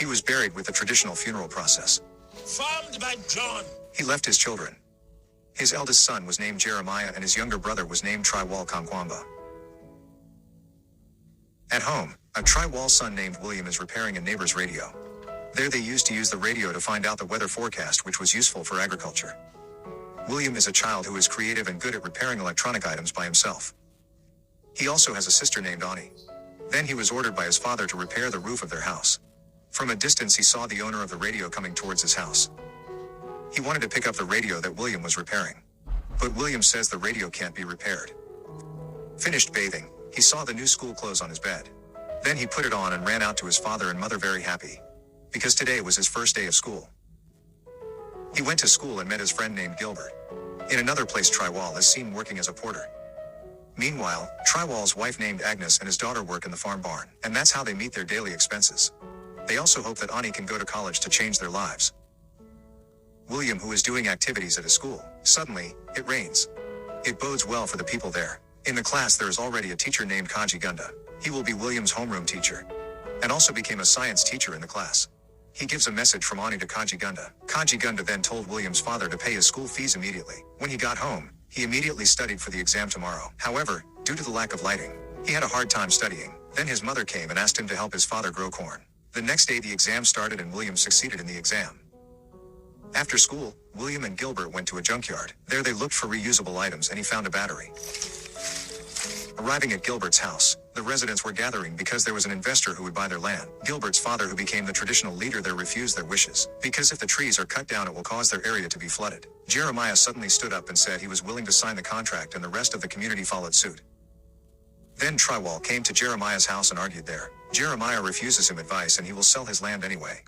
He was buried with the traditional funeral process. Formed by John. He left his children. His eldest son was named Jeremiah and his younger brother was named Chiwetel Kamkwamba. At home, a Chiwetel son named William is repairing a neighbor's radio. There they used to use the radio to find out the weather forecast, which was useful for agriculture. William is a child who is creative and good at repairing electronic items by himself. He also has a sister named Ani. Then he was ordered by his father to repair the roof of their house. From a distance he saw the owner of the radio coming towards his house. He wanted to pick up the radio that William was repairing. But William says the radio can't be repaired. Finished bathing, he saw the new school clothes on his bed. Then he put it on and ran out to his father and mother very happy. Because today was his first day of school. He went to school and met his friend named Gilbert. In another place Chiwetel is seen working as a porter. Meanwhile, Chiwetel's wife named Agnes and his daughter work in the farm barn, and that's how they meet their daily expenses. They also hope that Ani can go to college to change their lives. William, who is doing activities at his school, suddenly, it rains. It bodes well for the people there. In the class there is already a teacher named Kajigunda. He will be William's homeroom teacher. And also became a science teacher in the class. He gives a message from Ani to Kajigunda. Kajigunda then told William's father to pay his school fees immediately. When he got home, he immediately studied for the exam tomorrow. However, due to the lack of lighting, he had a hard time studying. Then his mother came and asked him to help his father grow corn. The next day the exam started and William succeeded in the exam. After school, William and Gilbert went to a junkyard. There they looked for reusable items and he found a battery. Arriving at Gilbert's house, the residents were gathering because there was an investor who would buy their land. Gilbert's father, who became the traditional leader there, refused their wishes, because if the trees are cut down it will cause their area to be flooded. Jeremiah suddenly stood up and said he was willing to sign the contract and the rest of the community followed suit. Then Chiwetel came to Jeremiah's house and argued there. Jeremiah refuses him advice and he will sell his land anyway.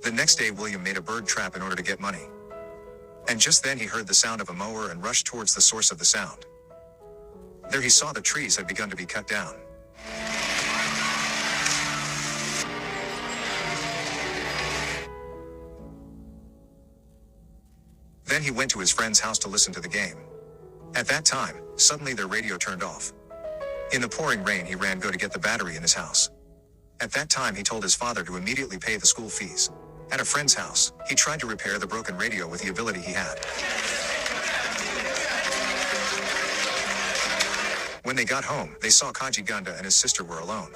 The next day William made a bird trap in order to get money. And just then he heard the sound of a mower and rushed towards the source of the sound. There he saw the trees had begun to be cut down. Then he went to his friend's house to listen to the game. At that time, suddenly their radio turned off. In the pouring rain he ran to get the battery in his house. At that time he told his father to immediately pay the school fees. At a friend's house, he tried to repair the broken radio with the ability he had. When they got home, they saw Kajigunda and his sister were alone.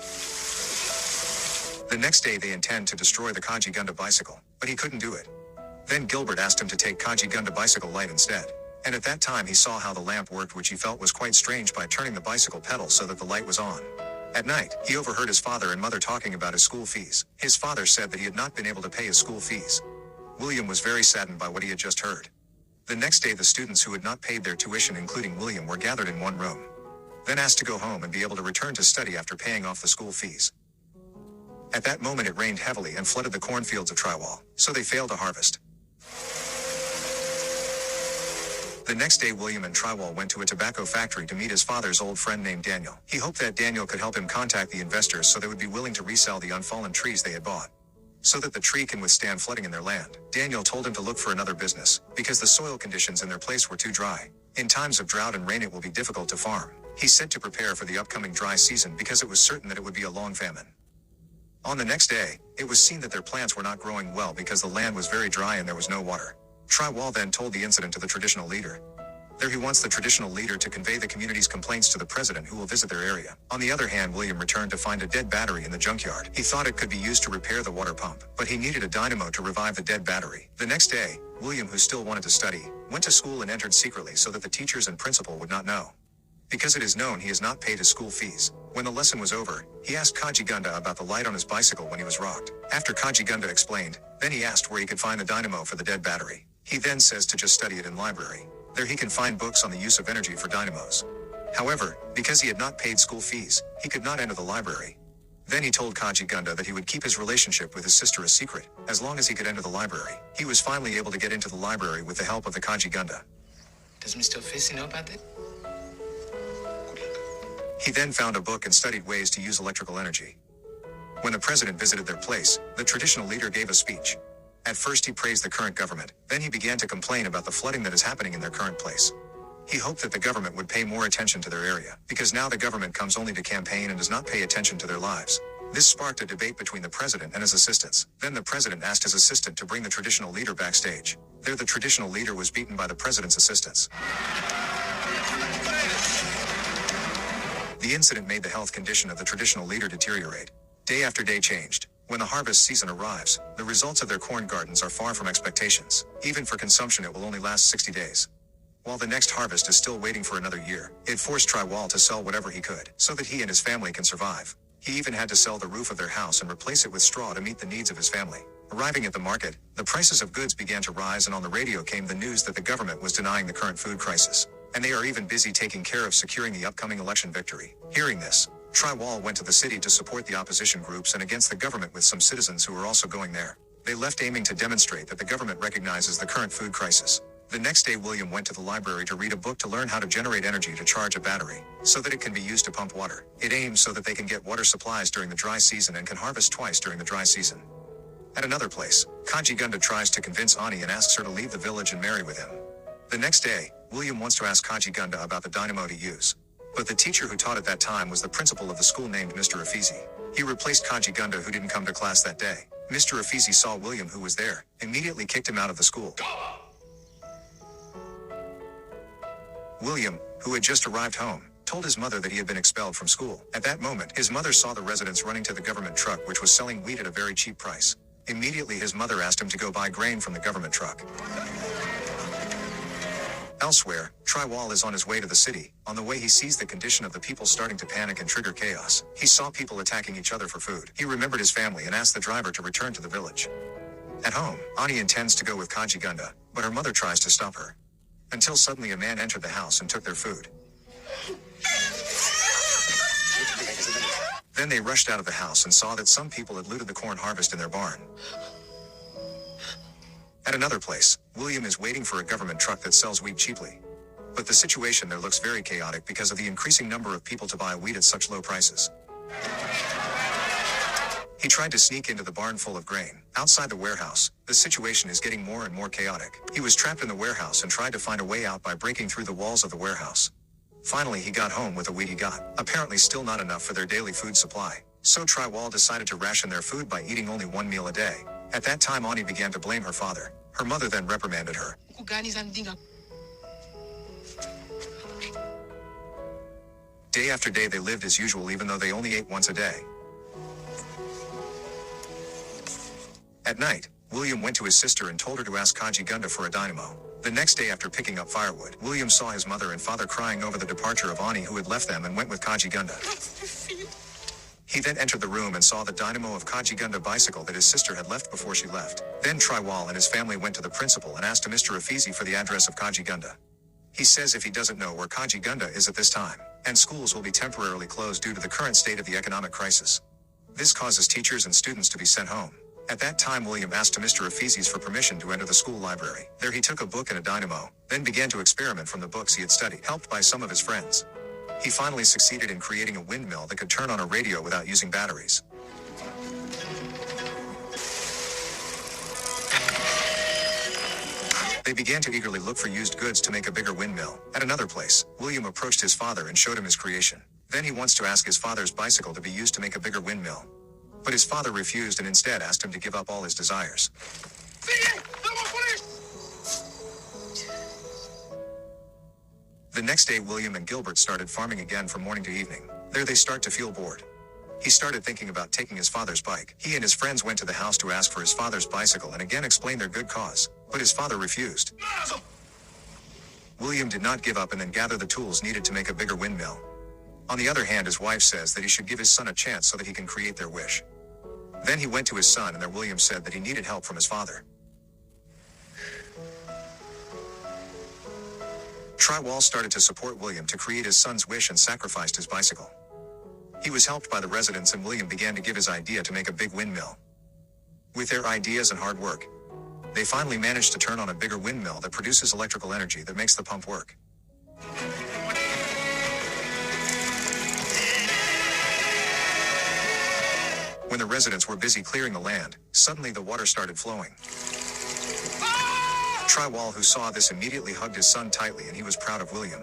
The next day they intend to destroy the Kajigunda bicycle, but he couldn't do it. Then Gilbert asked him to take Kajigunda bicycle light instead. And at that time he saw how the lamp worked, which he felt was quite strange, by turning the bicycle pedal so that the light was on. At night, he overheard his father and mother talking about his school fees. His father said that he had not been able to pay his school fees. William was very saddened by what he had just heard. The next day the students who had not paid their tuition, including William, were gathered in one room. Then asked to go home and be able to return to study after paying off the school fees. At that moment it rained heavily and flooded the cornfields of Chiwetel, so they failed to harvest. The next day William and Chiwetel went to a tobacco factory to meet his father's old friend named Daniel. He hoped that Daniel could help him contact the investors so they would be willing to resell the unfallen trees they had bought, so that the tree can withstand flooding in their land. Daniel told him to look for another business, because the soil conditions in their place were too dry. In times of drought and rain it will be difficult to farm. He said to prepare for the upcoming dry season because it was certain that it would be a long famine. On the next day, it was seen that their plants were not growing well because the land was very dry and there was no water. Chiwetel then told the incident to the traditional leader. There he wants the traditional leader to convey the community's complaints to the president, who will visit their area. On the other hand, William returned to find a dead battery in the junkyard. He thought it could be used to repair the water pump, but he needed a dynamo to revive the dead battery. The next day, William, who still wanted to study, went to school and entered secretly so that the teachers and principal would not know. Because it is known he has not paid his school fees. When the lesson was over, he asked Kajigunda about the light on his bicycle when he was rocked. After Kajigunda explained, then he asked where he could find the dynamo for the dead battery. He then says to just study it in library. There he can find books on the use of energy for dynamos. However, because he had not paid school fees, he could not enter the library. Then he told Kajigunda that he would keep his relationship with his sister a secret, as long as he could enter the library. He was finally able to get into the library with the help of the Kajigunda. Does Mr. Ofisi know about that? He then found a book and studied ways to use electrical energy. When the president visited their place, the traditional leader gave a speech. At first he praised the current government, then he began to complain about the flooding that is happening in their current place. He hoped that the government would pay more attention to their area, because now the government comes only to campaign and does not pay attention to their lives. This sparked a debate between the president and his assistants. Then the president asked his assistant to bring the traditional leader backstage. There the traditional leader was beaten by the president's assistants. The incident made the health condition of the traditional leader deteriorate. Day after day changed. When the harvest season arrives, the results of their corn gardens are far from expectations. Even for consumption it will only last 60 days. While the next harvest is still waiting for another year, it forced Chiwetel to sell whatever he could, so that he and his family can survive. He even had to sell the roof of their house and replace it with straw to meet the needs of his family. Arriving at the market, the prices of goods began to rise, and on the radio came the news that the government was denying the current food crisis. And they are even busy taking care of securing the upcoming election victory. Hearing this, Chiwetel went to the city to support the opposition groups and against the government with some citizens who were also going there. They left aiming to demonstrate that the government recognizes the current food crisis. The next day William went to the library to read a book to learn how to generate energy to charge a battery, so that it can be used to pump water. It aims so that they can get water supplies during the dry season and can harvest twice during the dry season. At another place, Kajigunda tries to convince Ani and asks her to leave the village and marry with him. The next day, William wants to ask Kajigunda about the dynamo to use. But the teacher who taught at that time was the principal of the school named Mr. Efizi. He replaced Kajigunda, who didn't come to class that day. Mr. Efizi saw William, who was there, immediately kicked him out of the school. William, who had just arrived home, told his mother that he had been expelled from school. At that moment, his mother saw the residents running to the government truck, which was selling wheat at a very cheap price. Immediately his mother asked him to go buy grain from the government truck. Elsewhere, Chiwetel is on his way to the city. On the way he sees the condition of the people starting to panic and trigger chaos. He saw people attacking each other for food. He remembered his family and asked the driver to return to the village. At home, Ani intends to go with Kajigunda, but her mother tries to stop her. Until suddenly a man entered the house and took their food. Then they rushed out of the house and saw that some people had looted the corn harvest in their barn. At another place, William is waiting for a government truck that sells wheat cheaply. But the situation there looks very chaotic because of the increasing number of people to buy wheat at such low prices. He tried to sneak into the barn full of grain. Outside the warehouse, the situation is getting more and more chaotic. He was trapped in the warehouse and tried to find a way out by breaking through the walls of the warehouse. Finally he got home with the wheat he got, apparently still not enough for their daily food supply. So Chiwetel decided to ration their food by eating only one meal a day. At that time Ani began to blame her father. Her mother then reprimanded her. Day after day they lived as usual, even though they only ate once a day. At night, William went to his sister and told her to ask Kajigunda for a dynamo. The next day after picking up firewood, William saw his mother and father crying over the departure of Ani, who had left them and went with Kajigunda. He then entered the room and saw the dynamo of Kajigunda bicycle that his sister had left before she left. Then Chiwetel and his family went to the principal and asked Mr. Efizi for the address of Kajigunda. He says if he doesn't know where Kajigunda is at this time, and schools will be temporarily closed due to the current state of the economic crisis. This causes teachers and students to be sent home. At that time William asked Mr. Efizi's for permission to enter the school library. There he took a book and a dynamo, then began to experiment from the books he had studied, helped by some of his friends. He finally succeeded in creating a windmill that could turn on a radio without using batteries. They began to eagerly look for used goods to make a bigger windmill. At another place, William approached his father and showed him his creation. Then he wants to ask his father's bicycle to be used to make a bigger windmill. But his father refused and instead asked him to give up all his desires. The next day William and Gilbert started farming again from morning to evening. There they start to feel bored. He started thinking about taking his father's bike. He and his friends went to the house to ask for his father's bicycle and again explain their good cause. But his father refused. William did not give up and then gathered the tools needed to make a bigger windmill. On the other hand, his wife says that he should give his son a chance so that he can create their wish. Then he went to his son and there William said that he needed help from his father. Chiwetel started to support William to create his son's wish and sacrificed his bicycle. He was helped by the residents and William began to give his idea to make a big windmill. With their ideas and hard work, they finally managed to turn on a bigger windmill that produces electrical energy that makes the pump work. When the residents were busy clearing the land, suddenly the water started flowing. Chiwetel, who saw this, immediately hugged his son tightly, and he was proud of William.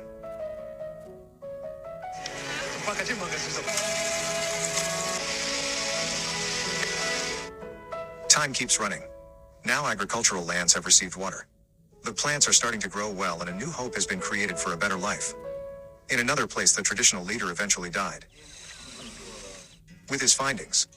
Time keeps running. Now agricultural lands have received water. The plants are starting to grow well, and a new hope has been created for a better life. In another place, the traditional leader eventually died. With his findings,